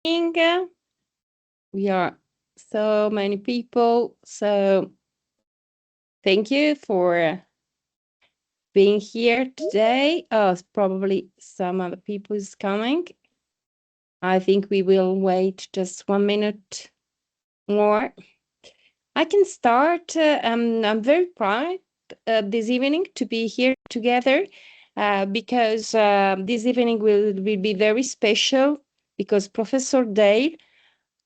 We are so many people, so thank you for being here today. Probably some other people is coming. I think we will wait just 1 minute more. I can start. I'm very proud this evening to be here together because this evening will be very special because Professor Dale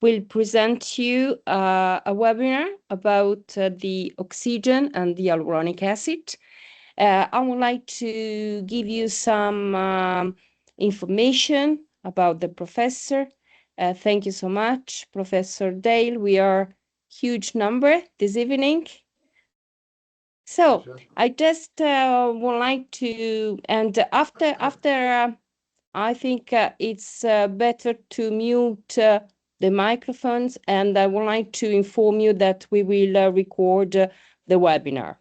will present you a webinar about the oxygen and the hyaluronic acid. I would like to give you some information about the professor. Thank you so much, Professor Dale. We are huge number this evening. So I just would like to, and after I think it's better to mute the microphones, and I would like to inform you that we will record the webinar.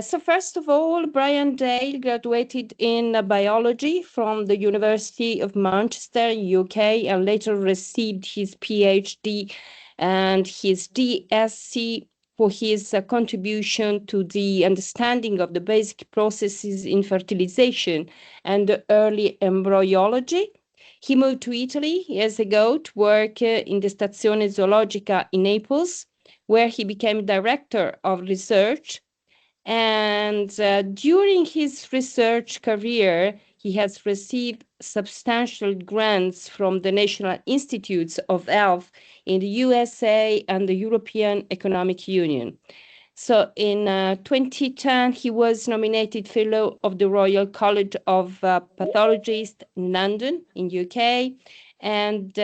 So first of all, Brian Dale graduated in biology from the University of Manchester, UK, and later received his PhD and his DSc for his contribution to the understanding of the basic processes in fertilization and early embryology. He moved to Italy years ago to work in the Stazione Zoologica in Naples, where he became director of research. And during his research career, he has received substantial grants from the National Institutes of Health in the USA and the European Economic Union. So in 2010, he was nominated Fellow of the Royal College of Pathologists in London, in UK, and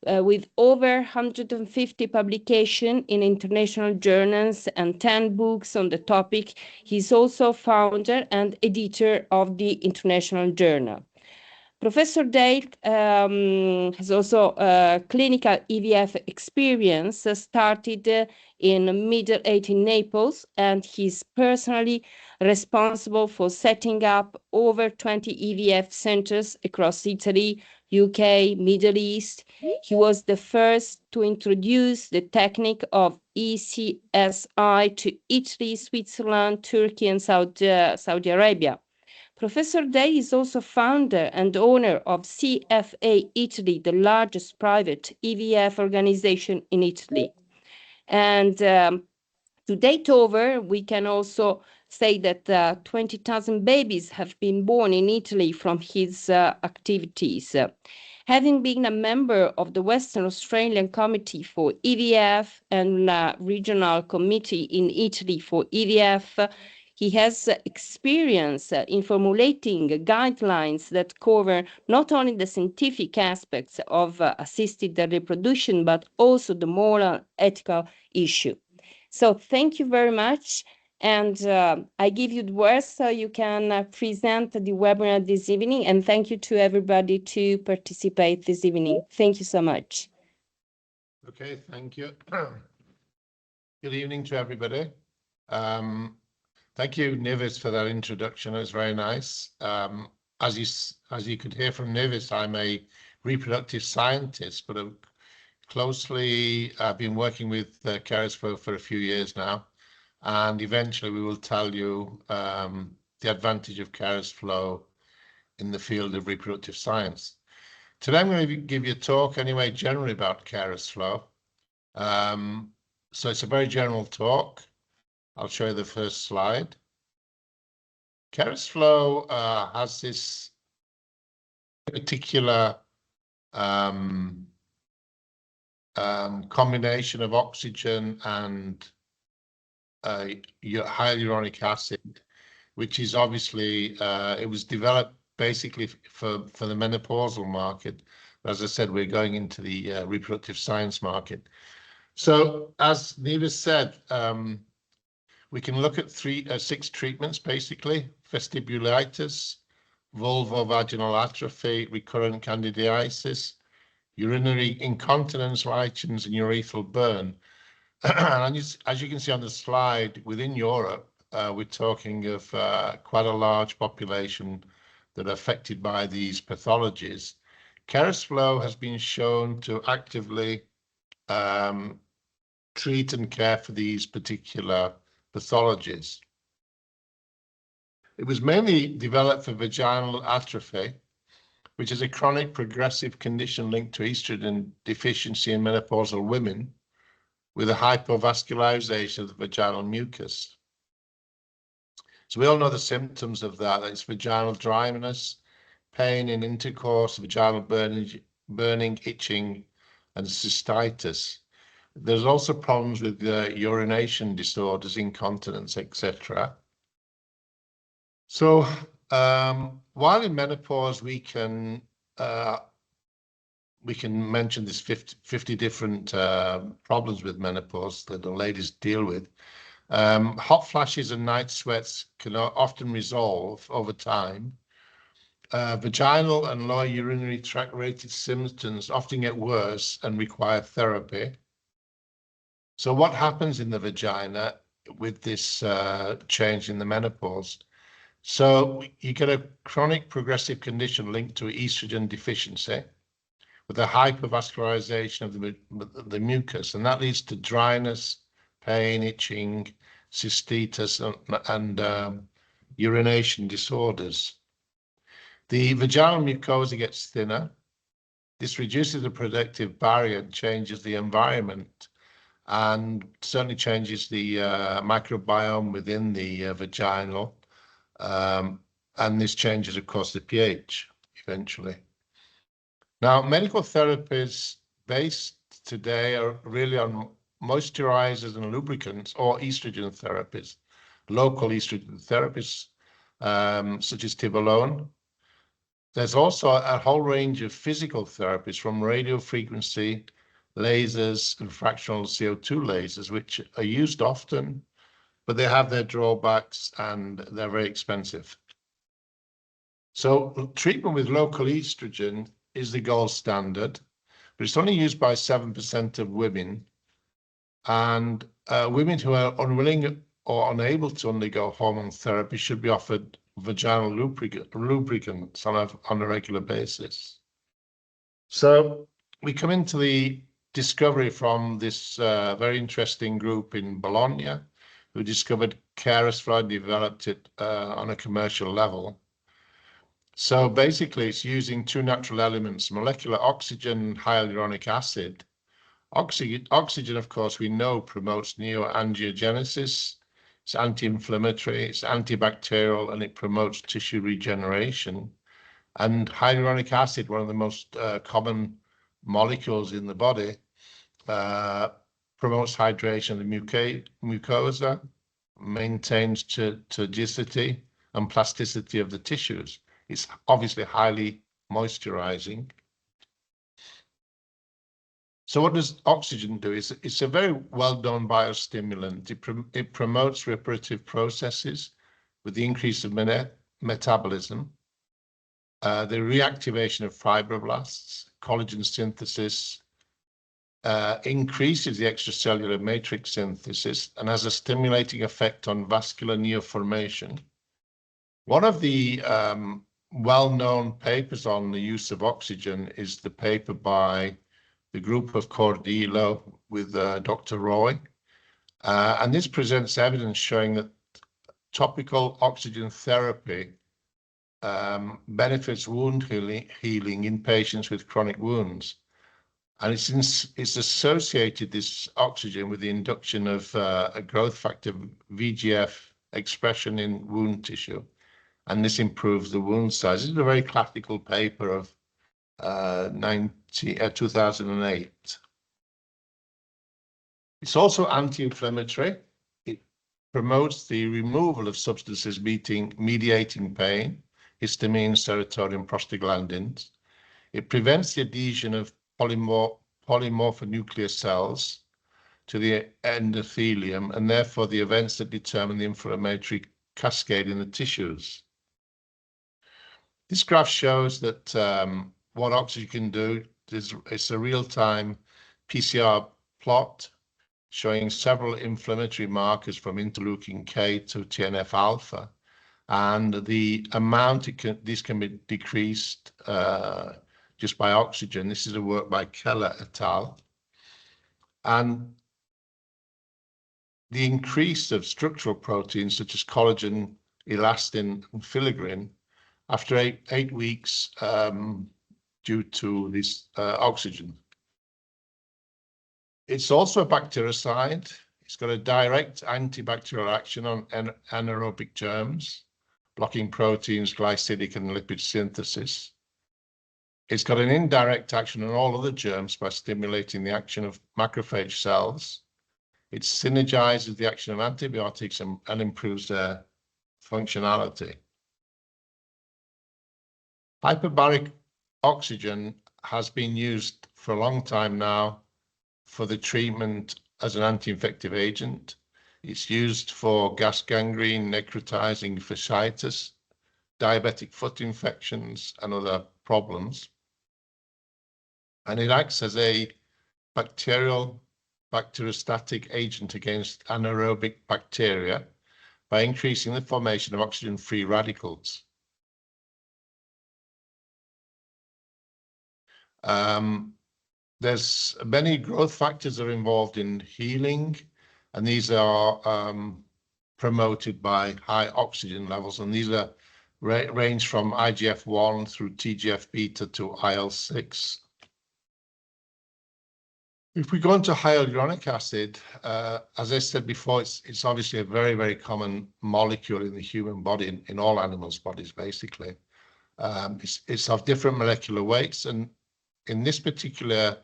with over 150 publications in international journals and 10 books on the topic. He's also founder and editor of the International Journal. Professor Dale has also clinical EVF experience, started in Middle East in Naples, and he's personally responsible for setting up over 20 EVF centers across Italy, UK, Middle East. He was the first to introduce the technique of ECSI to Italy, Switzerland, Turkey, and Saudi Arabia. Professor Day is also founder and owner of CFA Italy, the largest private EVF organization in Italy. And to date over, we can also say that 20,000 babies have been born in Italy from his activities. Having been a member of the Western Australian Committee for EVF and Regional Committee in Italy for EVF, he has experience in formulating guidelines that cover not only the scientific aspects of assisted reproduction, but also the moral, ethical issue. So thank you very much. And I give you the word so you can present the webinar this evening. And thank you to everybody to participate this evening. Thank you so much. Okay, thank you. Good evening to everybody. Thank you, Nivis, for that introduction. It was very nice. As you could hear from Nivis, I'm a reproductive scientist, but I've been working with carers for a few years now, and eventually we will tell you the advantage of carers flow in the field of reproductive science. Today I'm going to give you a talk anyway, generally about carers flow. So it's a very general talk. I'll show you the first slide. Carers flow has this particular combination of oxygen and hyaluronic acid, which is obviously it was developed basically for the menopausal market. But as I said, we're going into the reproductive science market. So as Nevis said, we can look at 6 treatments basically: vestibulitis, vulvo-vaginal atrophy, recurrent candidiasis, urinary incontinence, lichen, and urethral burn. And as you can see on the slide, within Europe, we're talking of quite a large population that are affected by these pathologies. Kerisflow has been shown to actively treat and care for these particular pathologies. It was mainly developed for vaginal atrophy, which is a chronic progressive condition linked to estrogen deficiency in menopausal women with a hypovascularization of the vaginal mucus. So we all know the symptoms of that. It's vaginal dryness, pain in intercourse, vaginal burning, itching, and cystitis. There's also problems with urination disorders, incontinence, etc. So while in menopause we can mention this 50 different problems with menopause that the ladies deal with. Hot flashes and night sweats can often resolve over time. Vaginal and lower urinary tract related symptoms often get worse and require therapy. So what happens in the vagina with this change in the menopause? So you get a chronic progressive condition linked to estrogen deficiency with a hypervascularization of the mucus, and that leads to dryness, pain, itching, cystitis, and urination disorders. The vaginal mucosa gets thinner. This reduces the protective barrier and changes the environment, and certainly changes the microbiome within the vaginal. And this changes, of course, the pH eventually. Now, medical therapies based today are really on moisturizers and lubricants or estrogen therapies, local estrogen therapies, such as Tibolone. There's also a whole range of physical therapies from radio frequency, lasers, and fractional CO2 lasers, which are used often, but they have their drawbacks and they're very expensive. So treatment with local estrogen is the gold standard, but it's only used by 7% of women. And women who are unwilling or unable to undergo hormone therapy should be offered vaginal lubricants on a regular basis. So we come into the discovery from this very interesting group in Bologna, who discovered Kerisflow and developed it on a commercial level. So basically, it's using two natural elements, molecular oxygen-hyaluronic acid. Oxygen, of course, we know promotes neoangiogenesis. It's anti-inflammatory, it's antibacterial, and it promotes tissue regeneration. And hyaluronic acid, one of the most common molecules in the body, promotes hydration of the mucosa, maintains turgidity and plasticity of the tissues. It's obviously highly moisturizing. So what does oxygen do? It's a very well-known biostimulant. It promotes reparative processes with the increase of metabolism, the reactivation of fibroblasts, collagen synthesis, increases the extracellular matrix synthesis, and has a stimulating effect on vascular neoformation. One of the well-known papers on the use of oxygen is the paper by the group of Cordillo with Dr. Roy. And this presents evidence showing that topical oxygen therapy benefits wound healing in patients with chronic wounds. And it's associated, this oxygen, with the induction of a growth factor VGF expression in wound tissue. And this improves the wound size. This is a very classical paper of 2008. It's also anti-inflammatory. It promotes the removal of substances mediating pain, histamine, serotonin, prostaglandins. It prevents the adhesion of polymorphonuclear cells to the endothelium, and therefore the events that determine the inflammatory cascade in the tissues. This graph shows that what oxygen can do is it's a real-time PCR plot showing several inflammatory markers from interleukin K to TNF alpha, and the amount this can be decreased just by oxygen. This is a work by Keller et al. And the increase of structural proteins such as collagen, elastin, and filaggrin after eight weeks due to this oxygen. It's also a bactericide. It's got a direct antibacterial action on anaerobic germs, blocking proteins, glycidic and lipid synthesis. It's got an indirect action on all other germs by stimulating the action of macrophage cells. It synergizes the action of antibiotics and improves their functionality. Hyperbaric oxygen has been used for a long time now for the treatment as an anti-infective agent. It's used for gas gangrene, necrotizing fasciitis, diabetic foot infections, and other problems. And it acts as a bacteriostatic agent against anaerobic bacteria by increasing the formation of oxygen-free radicals. There's many growth factors that are involved in healing, and these are promoted by high oxygen levels, and these are range from IGF-1 through TGF-beta to IL-6. If we go into hyaluronic acid, as I said before, it's obviously a very, very common molecule in the human body, in all animals' bodies, basically. It's of different molecular weights, and in this particular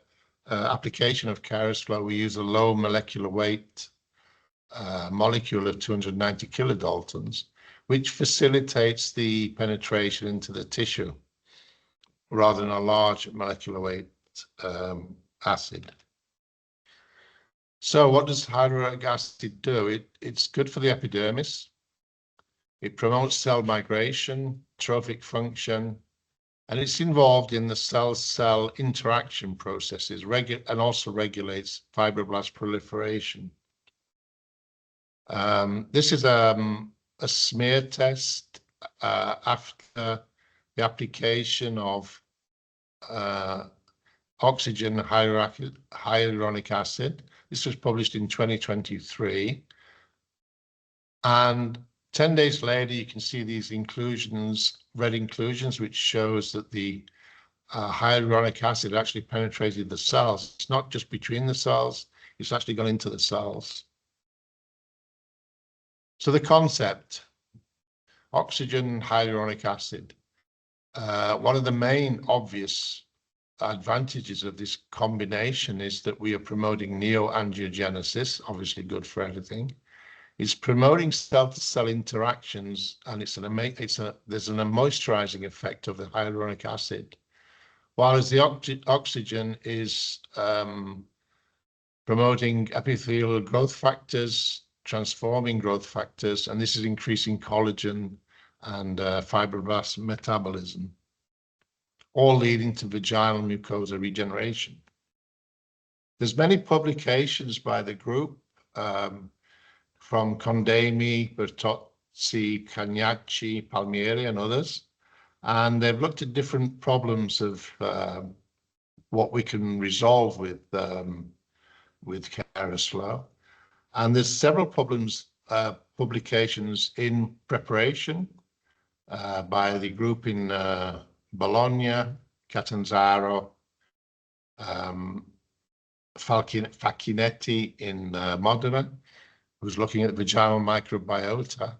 application of KairosFlow, we use a low molecular weight molecule of 290 kilodaltons, which facilitates the penetration into the tissue rather than a large molecular weight acid. So what does hyaluronic acid do? It's good for the epidermis. It promotes cell migration, trophic function, and it's involved in the cell-cell interaction processes and also regulates fibroblast proliferation. This is a smear test after the application of oxygen hyaluronic acid. This was published in 2023. And 10 days later, you can see these inclusions, red inclusions, which shows that the hyaluronic acid actually penetrated the cells. It's not just between the cells, it's actually gone into the cells. So the concept, oxygen hyaluronic acid, one of the main obvious advantages of this combination is that we are promoting neoangiogenesis, obviously good for everything. It's promoting cell-to-cell interactions, and there's a moisturizing effect of the hyaluronic acid, whereas the oxygen is promoting epithelial growth factors, transforming growth factors, and this is increasing collagen and fibroblast metabolism, all leading to vaginal mucosa regeneration. There's many publications by the group from Condemi, Bertozzi, Cagnacci, Palmieri, and others, and they've looked at different problems of what we can resolve with KairosFlow. And there's several publications in preparation by the group in Bologna, Catanzaro, Facchinetti in Modena, who's looking at vaginal microbiota.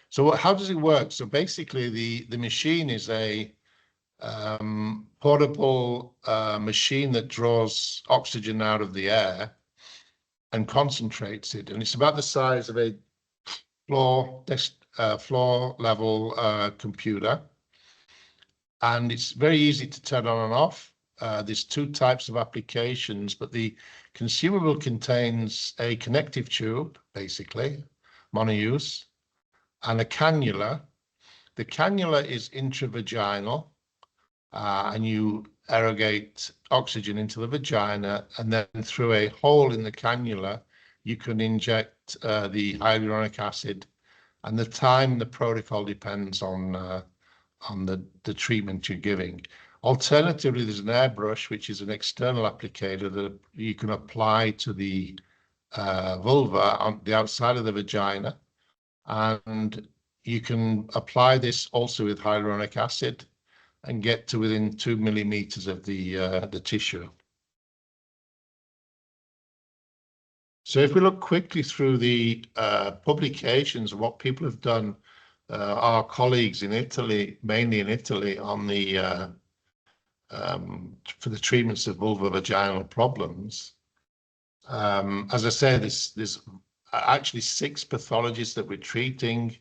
So how does it work? So basically the machine is a portable machine that draws oxygen out of the air and concentrates it, and it's about the size of a floor level computer, and it's very easy to turn on and off. There's two types of applications, but the consumable contains a connective tube, basically monouse, and a cannula. The cannula is intravaginal, and you irrigate oxygen into the vagina, and then through a hole in the cannula, you can inject the hyaluronic acid, and the time, the protocol depends on the treatment you're giving. Alternatively, there's an airbrush, which is an external applicator that you can apply to the vulva on the outside of the vagina, and you can apply this also with hyaluronic acid and get to within 2 millimeters of the tissue. So if we look quickly through the publications of what people have done, our colleagues in Italy, mainly in Italy, on the for the treatments of vulvovaginal problems. As I said, there's actually 6 pathologies that we're treating,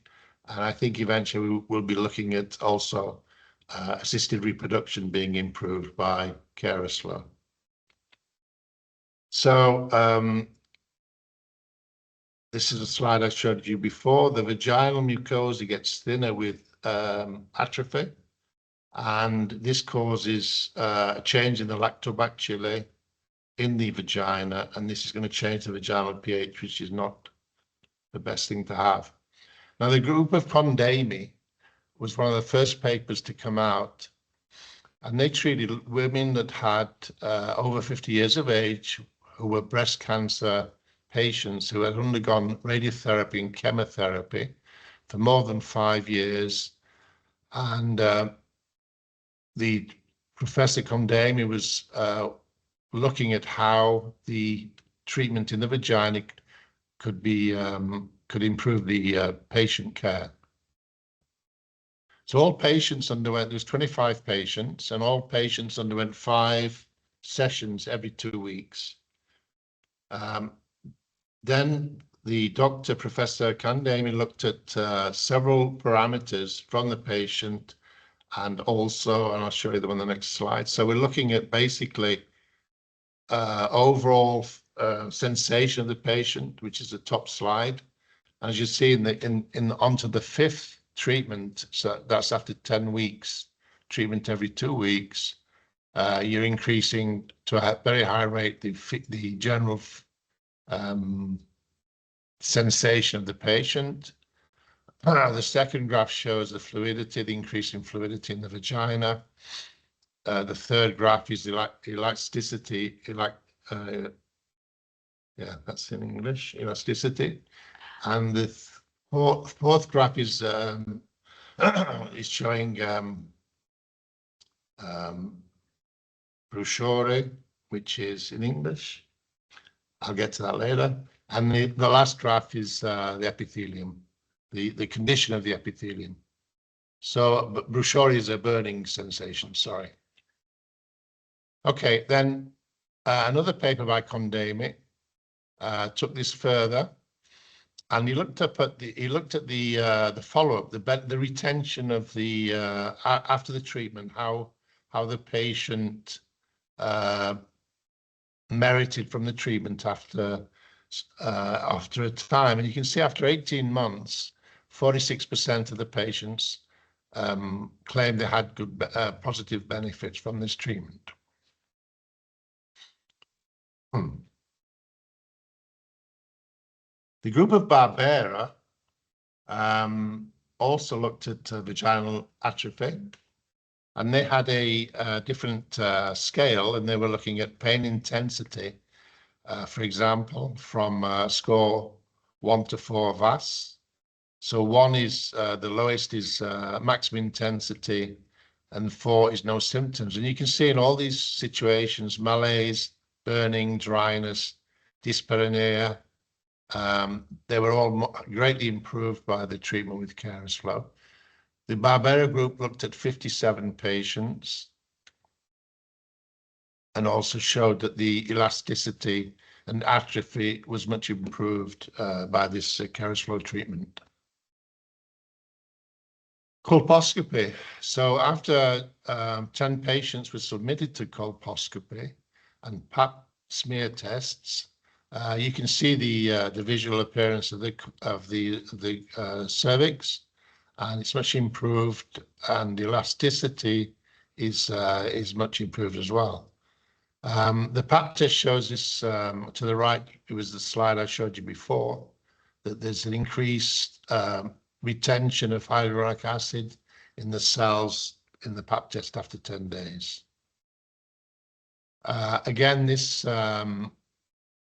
and I think eventually we'll be looking at also assisted reproduction being improved by Caroslow. So this is a slide I showed you before. The vaginal mucosa gets thinner with atrophy, and this causes a change in the lactobacilli in the vagina, and this is going to change the vaginal pH, which is not the best thing to have. Now, the group of Condami was one of the first papers to come out, and they treated women that had over 50 years of age who were breast cancer patients who had undergone radiotherapy and chemotherapy for more than 5 years. And the Professor Condami was looking at how the treatment in the vagina could improve the patient care. So all patients underwent, there was 25 patients, and all patients underwent 5 sessions every 2 weeks. Then the doctor, Professor Condami, looked at several parameters from the patient, and also, and I'll show you them on the next slide. So we're looking at basically overall sensation of the patient, which is the top slide. As you see onto the 5th treatment, so that's after 10 weeks, treatment every 2 weeks, you're increasing to a very high rate the general sensation of the patient. The second graph shows the fluidity, the increase in fluidity in the vagina. The 3rd graph is elasticity, yeah, that's in English, elasticity. And the 4th graph is showing bruciore, which is in English. I'll get to that later. And the last graph is the epithelium, the condition of the epithelium. So bruciore is a burning sensation, sorry. Okay, then another paper by Condami took this further, and he looked at the follow-up, the retention of the after the treatment, how the patient merited from the treatment after a time. And you can see after 18 months, 46% of the patients claimed they had good positive benefits from this treatment. The group of Barbera also looked at vaginal atrophy, and they had a different scale, and they were looking at pain intensity, for example, from score 1 to 4 VAS. So 1 is the lowest is maximum intensity, and 4 is no symptoms. And you can see in all these situations, malaise, burning, dryness, dyspareunia, they were all greatly improved by the treatment with Caroslow. The Barbera group looked at 57 patients and also showed that the elasticity and atrophy was much improved by this Caroslow treatment. Colposcopy. So after 10 patients were submitted to colposcopy and pap smear tests, you can see the visual appearance of the cervix, and it's much improved, and the elasticity is much improved as well. The pap test shows this to the right. It was the slide I showed you before, that there's an increased retention of hyaluronic acid in the cells in the Pap test after 10 days. Again, this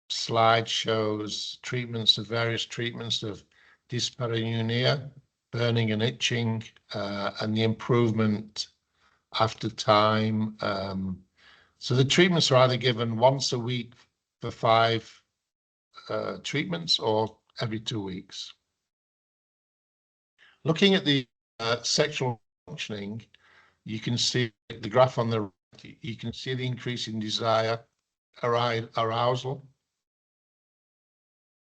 slide shows various treatments of dyspareunia, burning and itching, and the improvement after time. So the treatments are either given once a week for 5 treatments or every 2 weeks. Looking at the sexual functioning, you can see the graph on the right, you can see the increase in desire, arousal,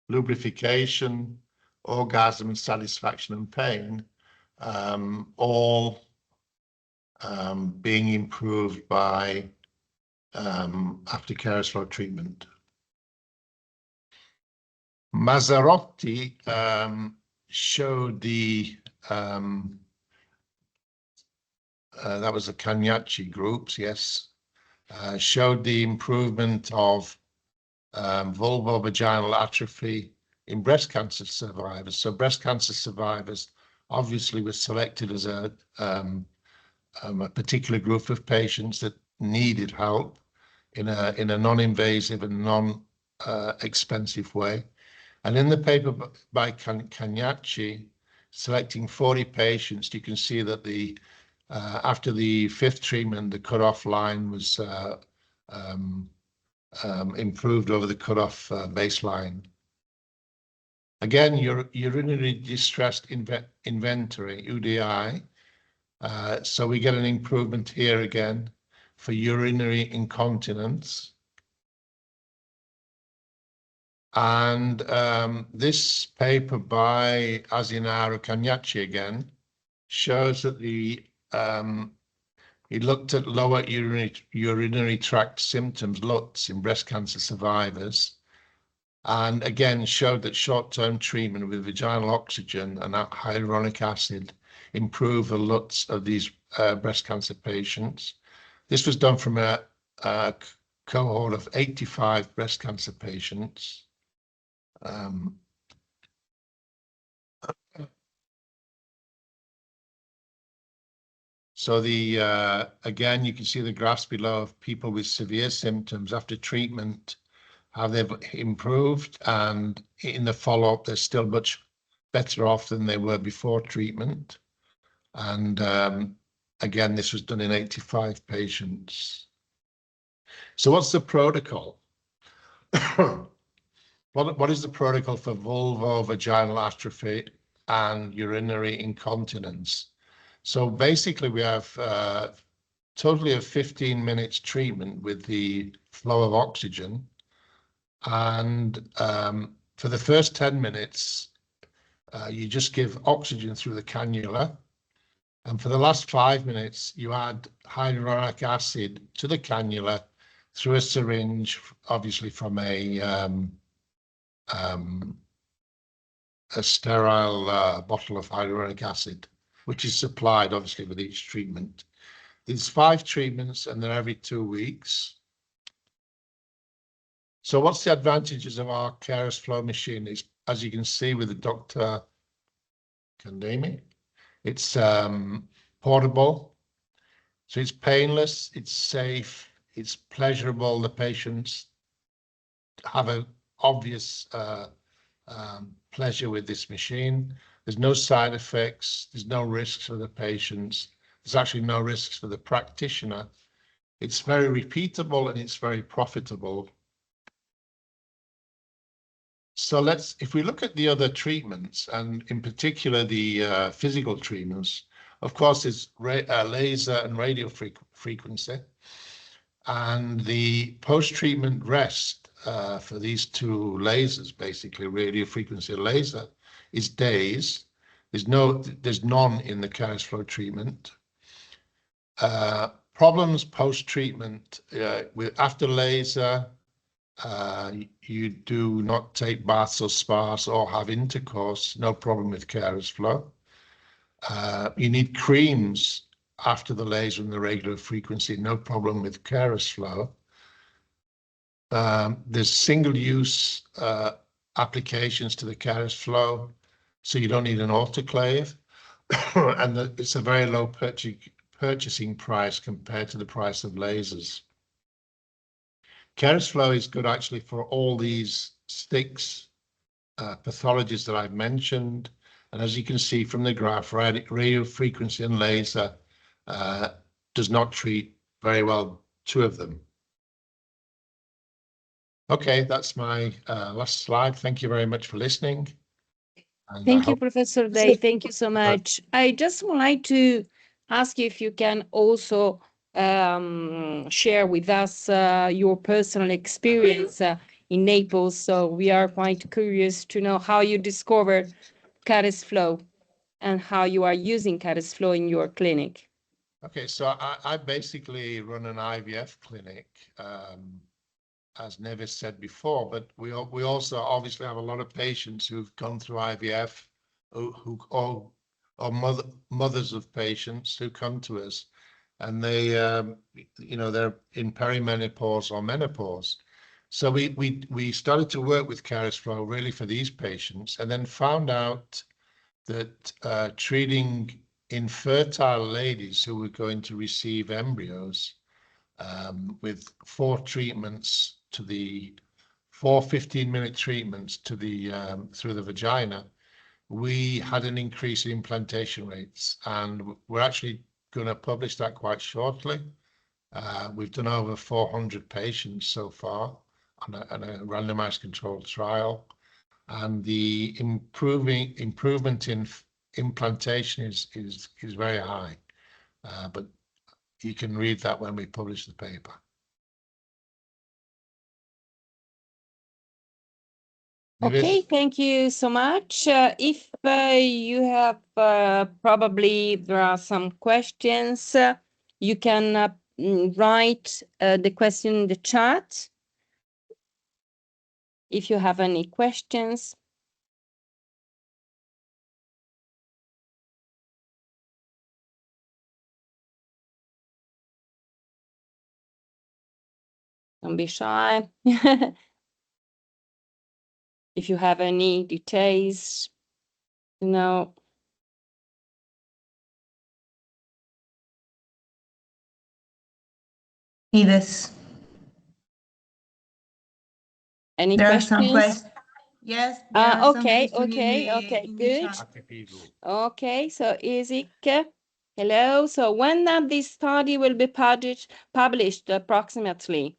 lubrication, orgasm, satisfaction, and pain, all being improved by after KeratFlow treatment. Mazzarotti showed the that was the Cagnacci groups, yes, showed the improvement of vulvo-vaginal atrophy in breast cancer survivors. So breast cancer survivors obviously were selected as a particular group of patients that needed help in a non-invasive and non-expensive way. And in the paper by Cagnacci, selecting 40 patients, you can see that after the 5th treatment, the cutoff line was improved over the cutoff baseline. Again, urinary distress inventory, UDI. So we get an improvement here again for urinary incontinence. And this paper by Asinaro Cagnacci again shows that he looked at lower urinary tract symptoms, LUTs, in breast cancer survivors, and again showed that short-term treatment with vaginal oxygen and hyaluronic acid improve the LUTs of these breast cancer patients. This was done from a cohort of 85 breast cancer patients. So again, you can see the graphs below of people with severe symptoms after treatment, how they've improved, and in the follow-up, they're still much better off than they were before treatment. And again, this was done in 85 patients. So what's the protocol? What is the protocol for vulvo-vaginal atrophy and urinary incontinence? So basically, we have totally of 15 minutes treatment with the flow of oxygen. And for the first 10 minutes, you just give oxygen through the cannula. And for the last 5 minutes, you add hyaluronic acid to the cannula through a syringe, obviously from a sterile bottle of hyaluronic acid, which is supplied obviously with each treatment. There's 5 treatments and they're every 2 weeks. So what's the advantages of our KeratFlow machine? Is, as you can see with the Dr. Kandemi, it's portable, so it's painless, it's safe, it's pleasurable. The patients have an obvious pleasure with this machine. There's no side effects, there's no risks for the patients, there's actually no risks for the practitioner. It's very repeatable and it's very profitable. So if we look at the other treatments, and in particular the physical treatments, of course, it's laser and radio frequency. And the post-treatment rest for these 2 lasers, basically radio frequency and laser, is days. There's none in the KeratFlow treatment. Problems post-treatment after laser. You do not take baths or spas or have intercourse, no problem with KeratFlow. You need creams after the laser and the regular frequency, no problem with KeratFlow. There's single-use applications to the KeratFlow, so you don't need an autoclave. and it's a very low purchasing price compared to the price of lasers. Keras Flow is good actually for all these six pathologies that I've mentioned. And as you can see from the graph, radio frequency and laser does not treat very well two of them. Okay, that's my last slide. Thank you very much for listening. And Thank you, Professor Day. Thank you so much. I just would like to ask you if you can also share with us your personal experience in Naples. So we are quite curious to know how you discovered Keras Flow and how you are using Keras Flow in your clinic. Okay, so I basically run an IVF clinic, as Nevis said before, but we also obviously have a lot of patients who've gone through IVF, or mothers of patients who come to us, and they, they're in perimenopause or menopause. So we started to work with Keras Flow really for these patients, and then found out that treating infertile ladies who were going to receive embryos with four 15-minute treatments to the through the vagina, we had an increase in implantation rates, and we're actually going to publish that quite shortly. We've done over 400 patients so far on a randomized controlled trial, and the improvement in implantation is very high, but you can read that when we publish the paper. Okay, thank you so much. If you have probably there are some questions, you can write the question in the chat if you have any questions. Don't be shy. If you have any details, you know. Ides. Any There questions? Are some questions. Yes. There are some Okay, questions okay, good. chat. Okay, so Isik, hello. So when this study will be published approximately?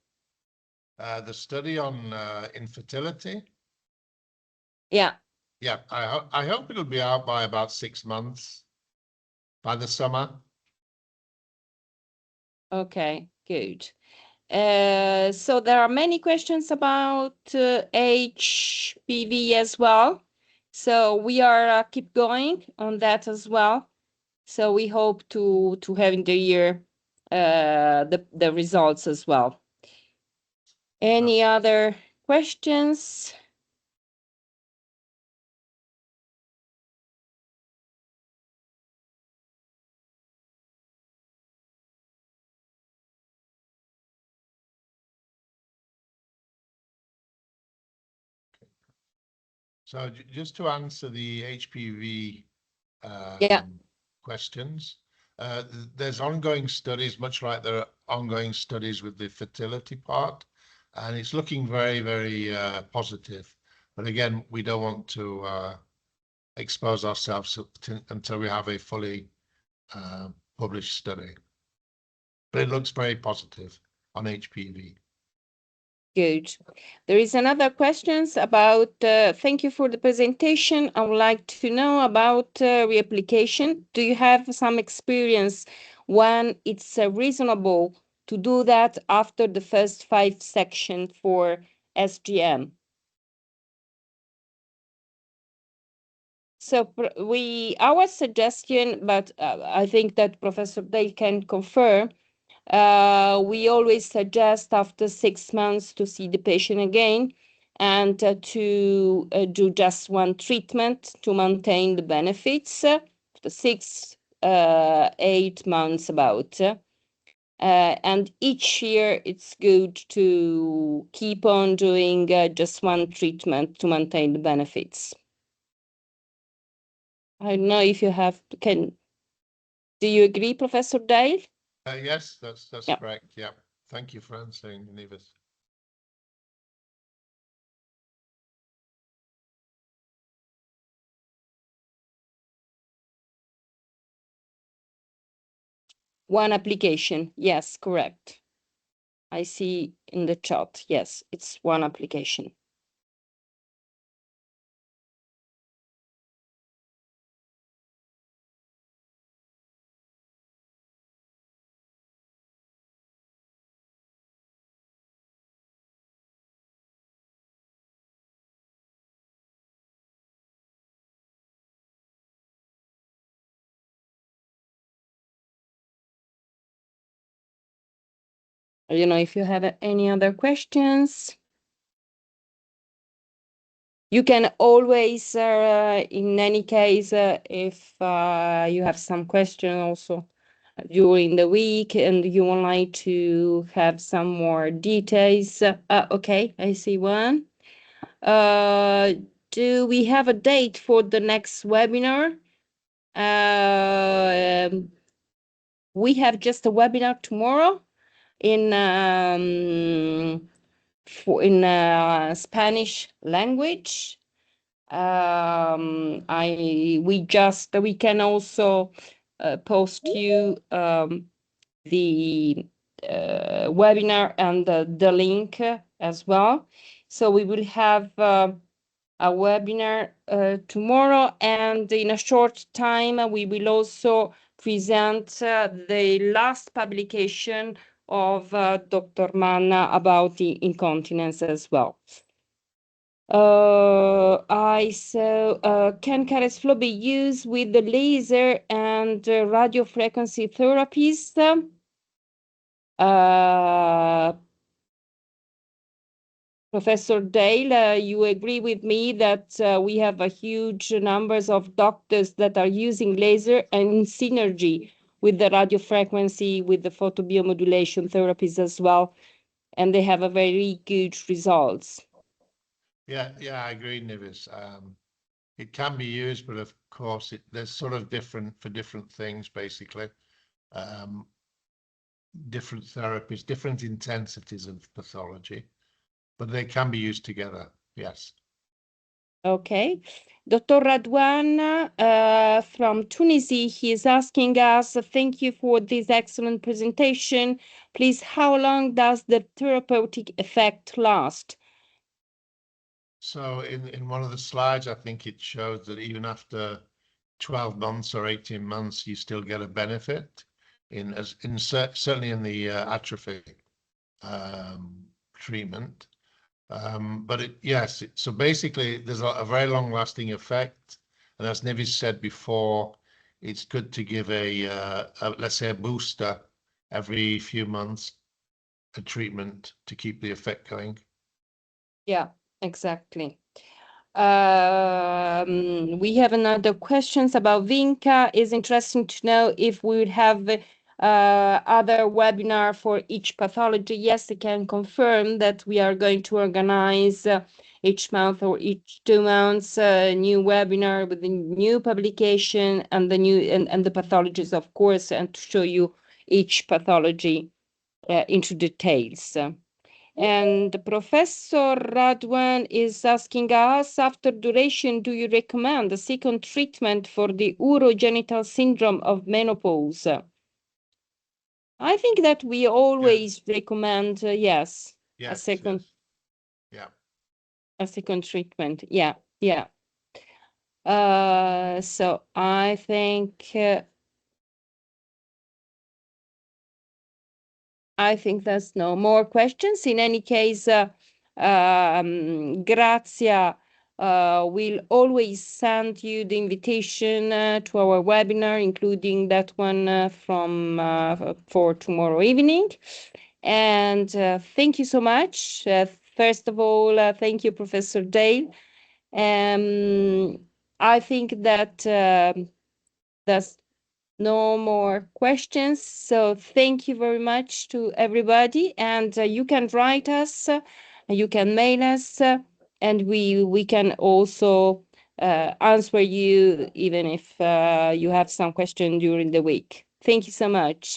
The study on infertility. Yeah. Yeah, I hope it'll be out by about 6 months, by the summer. Okay, good. So there are many questions about HPV as well. So we are keep going on that as well. So we hope to have in the year the results as well. Any other questions? So just to answer the HPV questions, there's ongoing studies, much like there are ongoing studies with the fertility part, and it's looking very, very positive. But again, we don't want to expose ourselves until we have a fully published study. But it looks very positive on HPV. Good. There is another questions about, thank you for the presentation. I would like to know about reapplication. Do you have some experience when it's reasonable to do that after the first 5 sections for SGM? So our suggestion, but I think that Professor Day can confirm, we always suggest after 6 months to see the patient again and to do just one treatment to maintain the benefits for 6, 8 months about. And each year it's good to keep on doing just one treatment to maintain the benefits. I don't know if you have, do you agree, Professor Dale? Yes, that's Yeah. correct. Yeah. Thank you for answering, Nevis. One application. Yes, correct. I see in the chat. Yes, it's one application. You know, if you have any other questions, you can always, in any case, if you have some question also during the week and you would like to have some more details. Okay, I see one. Do we have a date for the next webinar? We have just a webinar tomorrow in Spanish language. We can also post you the webinar and the link as well. So we will have a webinar tomorrow, and in a short time we will also present the last publication of Dr. Manna about the incontinence as well. Can Caris flow be used with the laser and radio frequency therapies? Professor Dale, you agree with me that we have a huge numbers of doctors that are using laser and in synergy with the radio frequency, with the photobiomodulation therapies as well, and they have a very good results. Yeah, I agree, Nevis. It can be used, but of course, there's sort of different for different things, basically. Different therapies, different intensities of pathology, but they can be used together. Yes. Okay. Dr. Radwan from Tunisia, he is asking us, thank you for this excellent presentation. Please, how long does the therapeutic effect last? So in one of the slides, I think it showed that even after 12 months or 18 months, you still get a benefit certainly in the atrophy treatment. But so basically there's a very long lasting effect. And as Nevis said before, it's good to give let's say a booster every few months, a treatment to keep the effect going. Yeah, exactly. We have another questions about Vinca. It's interesting to know if we would have other webinar for each pathology. Yes, I can confirm that we are going to organize each month or each 2 months a new webinar with the new publication and the new and the pathologies, of course, and to show you each pathology into details. And Professor Radwan is asking us, after duration, do you recommend a second treatment for the urogenital syndrome of menopause? I think that we always recommend, yes, a second, yeah, a second treatment. Yeah. So I think there's no more questions. In any case, Grazia will always send you the invitation to our webinar, including that one for tomorrow evening. And thank you so much. First of all, thank you, Professor Dale. I think that that's no more questions. So thank you very much to everybody. And you can write us, you can mail us, and we can also answer you even if you have some question during the week. Thank you so much.